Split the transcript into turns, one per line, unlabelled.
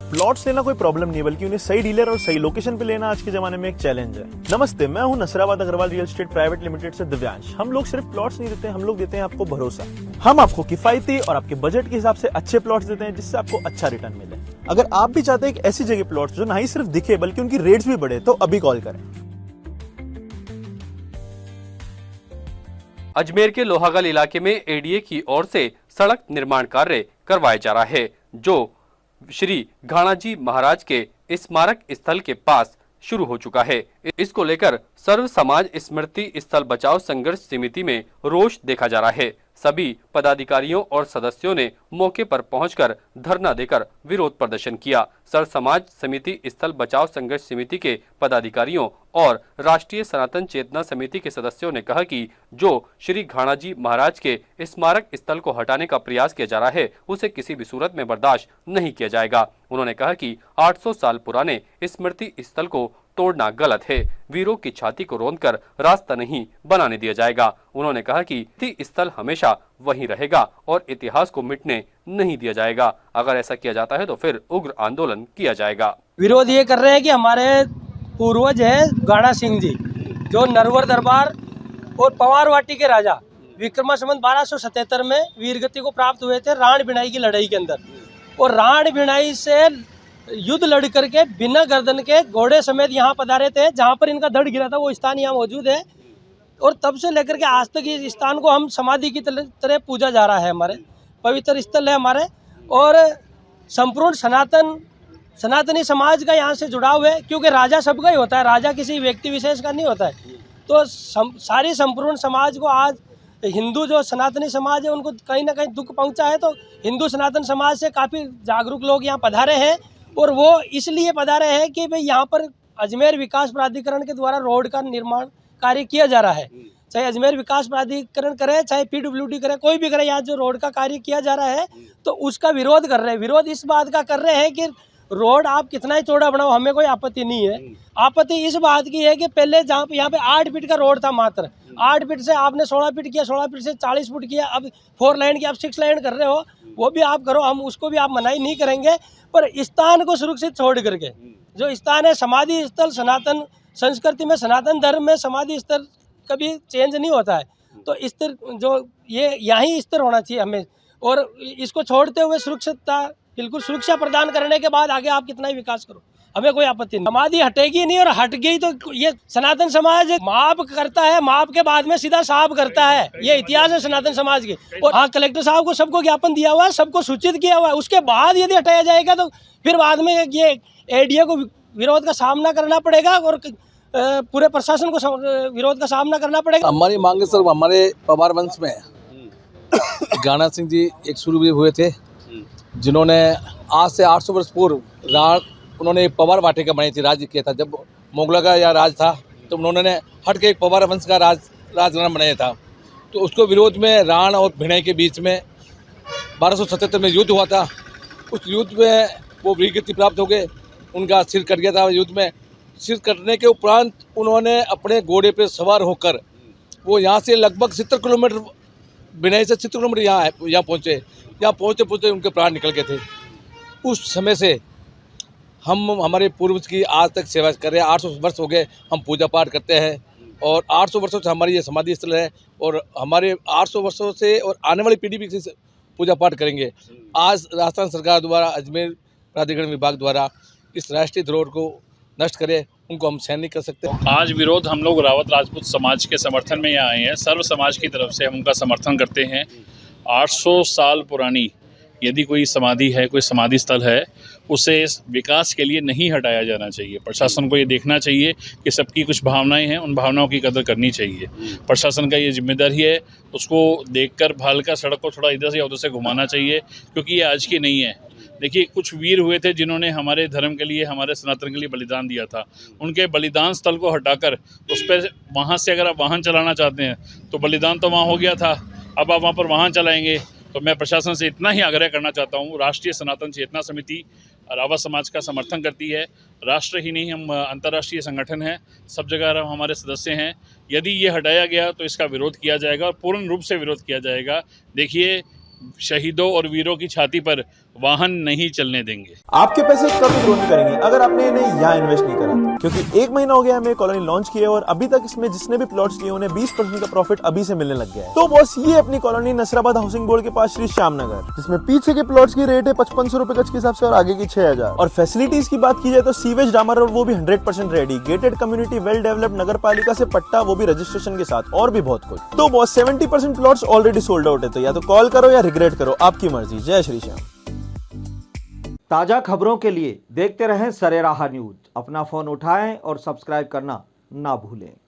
Plots लेना कोई problem नहीं है, बल्कि उन्हें सही डीलर और सही लोकेशन पे लेना आज के जमाने में एक चैलेंज है। नमस्ते, मैं हूं Nasrabad Agrawal real estate private limited से दिव्यांश। हम लोग सिर्फ प्लॉट्स नहीं देते, हम लोग देते हैं आपको भरोसा। हम आपको किफायती और आपके बजट के हिसाब से अच्छे प्लॉट्स देते हैं, जिससे आपको अच्छा रिटर्न मिले। अगर आप भी चाहते हैं एक ऐसी जगह प्लॉट्स जो ना ही सिर्फ दिखे बल्कि उनकी रेट्स भी बढ़े, तो अभी कॉल करें।
अजमेर के लोहागल इलाके में एडीए की ओर से सड़क निर्माण कार्य करवाया जा रहा है, जो श्री घाणाजी महाराज के स्मारक स्थल के पास शुरू हो चुका है। इसको लेकर सर्व समाज स्मृति स्थल बचाओ संघर्ष समिति में रोष देखा जा रहा है। सभी पदाधिकारियों और सदस्यों ने मौके पर पहुंचकर धरना देकर विरोध प्रदर्शन किया। सर्व समाज समिति स्थल बचाओ संघर्ष समिति के पदाधिकारियों और राष्ट्रीय सनातन चेतना समिति के सदस्यों ने कहा कि जो श्री घाणाजी महाराज के स्मारक स्थल को हटाने का प्रयास किया जा रहा है, उसे किसी भी सूरत में बर्दाश्त नहीं किया जाएगा। उन्होंने कहा कि 800 साल पुराने स्मृति स्थल को तोड़ना गलत है। वीरों की छाती को रौंदकर रास्ता नहीं बनाने दिया जाएगा। उन्होंने कहा कि स्थल हमेशा वहीं रहेगा और इतिहास को मिटने नहीं दिया जाएगा। अगर ऐसा किया जाता है तो फिर उग्र आंदोलन किया जाएगा।
विरोध ये कर रहे हैं कि हमारे पूर्वज है गाड़ा सिंह जी, जो नरवर दरबार और पवार वाटी के राजा विक्रम संवत 1277 में वीरगति को प्राप्त हुए थे राण भिणाई की लड़ाई के अंदर। और राण भिणाई से युद्ध लड़ करके बिना गर्दन के घोड़े समेत यहाँ पधारे थे। जहाँ पर इनका धड़ गिरा था वो स्थान यहाँ मौजूद है। और तब से लेकर के आज तक इस स्थान को हम समाधि की तरह पूजा जा रहा है। हमारे पवित्र स्थल है हमारे, और संपूर्ण सनातनी समाज का यहाँ से जुड़ाव है, क्योंकि राजा सबका ही होता है, राजा किसी व्यक्ति विशेष का नहीं होता है। तो सारी संपूर्ण समाज को आज हिंदू जो सनातनी समाज है उनको कहीं ना कहीं दुख पहुँचा है। तो हिंदू सनातन समाज से काफ़ी जागरूक लोग यहाँ पधारे हैं, और वो इसलिए पधारे हैं कि भाई यहाँ पर अजमेर विकास प्राधिकरण के द्वारा रोड का निर्माण कार्य किया जा रहा है। चाहे अजमेर विकास प्राधिकरण करे, चाहे पीडब्ल्यूडी करे, कोई भी करे, यहाँ जो रोड का कार्य किया जा रहा है तो उसका विरोध कर रहे हैं। विरोध इस बात का कर रहे हैं कि रोड आप कितना ही चौड़ा बनाओ, हमें कोई आपत्ति नहीं है। आपत्ति इस बात की है कि पहले जहाँ पे यहाँ पे 8 फीट का रोड था, मात्र 8 फीट से आपने 16 फीट किया, 16 फीट से 40 फुट किया, अब 4 लाइन की आप 6 लाइन कर रहे हो, वो भी आप करो, हम उसको भी आप मनाही नहीं करेंगे। पर स्थान को सुरक्षित छोड़ करके, जो स्थान है समाधि स्थल, सनातन संस्कृति में, सनातन धर्म में समाधि स्थल कभी चेंज नहीं होता है। तो स्तर जो ये यहीं स्तर होना चाहिए हमें, और इसको छोड़ते हुए सुरक्षितता, बिल्कुल सुरक्षा प्रदान करने के बाद आगे आप कितना ही विकास करो, हमें कोई आपत्ति नहीं। समाधि हटेगी नहीं, और हट गई तो ये सनातन समाज माफ करता है, माफ के बाद में सीधा साफ करता है। ये इतिहास है सनातन समाज के। और हाँ, कलेक्टर साहब को सबको ज्ञापन दिया हुआ है, सबको सूचित किया हुआ है। उसके बाद यदि हटाया जाएगा तो फिर बाद में ये एडीए को विरोध का सामना करना पड़ेगा, और पूरे प्रशासन को विरोध का सामना करना पड़ेगा।
हमारी मांग सर, हमारे पवार वंश में गाणा सिंह जी एक शुरू हुए थे, जिन्होंने आज से 800 वर्ष पूर्व उन्होंने पवार वाटिका बनाई थी, राज्य किया था। जब मुगलों का या राज था तो उन्होंने हट के एक पवार वंश का राजघराना बनाया था। तो उसको विरोध में राण और भिणाई के बीच में 1277 में युद्ध हुआ था। उस युद्ध में वो वीरगति प्राप्त हो गए, उनका सिर कट गया था युद्ध में। सिर कटने के उपरांत उन्होंने अपने घोड़े पर सवार होकर वो यहाँ से लगभग 70 किलोमीटर, भिणाई से 70 किलोमीटर यहाँ पहुँचे। यहाँ पहुँचते उनके प्राण निकल गए थे। उस समय से हम हमारे पूर्वज की आज तक सेवा कर रहे हैं। 800 वर्ष हो गए हम पूजा पाठ करते हैं, और 800 वर्षों से हमारी ये समाधि स्थल है, और हमारे 800 वर्षों से और आने वाली पीढ़ी भी पूजा पाठ करेंगे। आज राजस्थान सरकार द्वारा, अजमेर प्राधिकरण विभाग द्वारा इस राष्ट्रीय धरोहर को नष्ट करे, उनको हम सहन नहीं कर सकते।
आज विरोध हम लोग रावत राजपूत समाज के समर्थन में यहाँ आए हैं। सर्व समाज की तरफ से हम उनका समर्थन करते हैं। 800 साल पुरानी यदि कोई समाधि है, कोई समाधि स्थल है, उसे विकास के लिए नहीं हटाया जाना चाहिए। प्रशासन को ये देखना चाहिए कि सबकी कुछ भावनाएं हैं, उन भावनाओं की कदर करनी चाहिए। प्रशासन का ये जिम्मेदारी है, उसको देखकर भालकर सड़क को थोड़ा इधर से या उधर से घुमाना चाहिए, क्योंकि ये आज की नहीं है। देखिए, कुछ वीर हुए थे जिन्होंने हमारे धर्म के लिए, हमारे सनातन के लिए बलिदान दिया था। उनके बलिदान स्थल को हटाकर उस पर वहाँ से अगर आप वाहन चलाना चाहते हैं तो बलिदान तो वहाँ हो गया था, अब आप वहाँ पर वाहन चलाएंगे। तो मैं प्रशासन से इतना ही आग्रह करना चाहता हूँ, राष्ट्रीय सनातन चेतना समिति रावत समाज का समर्थन करती है। राष्ट्र ही नहीं, हम अंतर्राष्ट्रीय संगठन हैं, सब जगह हमारे सदस्य हैं। यदि ये हटाया गया तो इसका विरोध किया जाएगा, और पूर्ण रूप से विरोध किया जाएगा। देखिए, शहीदों और वीरों की छाती पर वाहन नहीं चलने देंगे।
आपके पैसे कभी ग्रो नहीं करेंगे अगर आपने इन्हें यहाँ इन्वेस्ट नहीं करा तो। क्योंकि 1 महीना हो गया हमें कॉलोनी लॉन्च किए और अभी तक इसमें जिसने भी प्लॉट्स लिए उन्हें 20% का प्रॉफिट अभी से मिलने लग गया है। तो बॉस ये अपनी कॉलोनी नसराबाद हाउसिंग बोर्ड के पास श्री श्याम नगर, जिसमें पीछे के प्लॉट्स की रेट है 5500 रुपए गज के हिसाब से और आगे की 6000। और फैसिलिटीज की बात की जाए तो सीवेज डामर और वो भी 100% ready, gated community, well developed, नगर पालिका से पट्टा, वो भी रजिस्ट्रेशन के साथ, और भी बहुत कुछ। तो boss 70% plots already sold out है, तो या तो कॉल करो या रिग्रेट करो, आपकी मर्जी। जय श्री श्याम।
ताज़ा खबरों के लिए देखते रहें सरेराह न्यूज। अपना फोन उठाएं और सब्सक्राइब करना ना भूलें।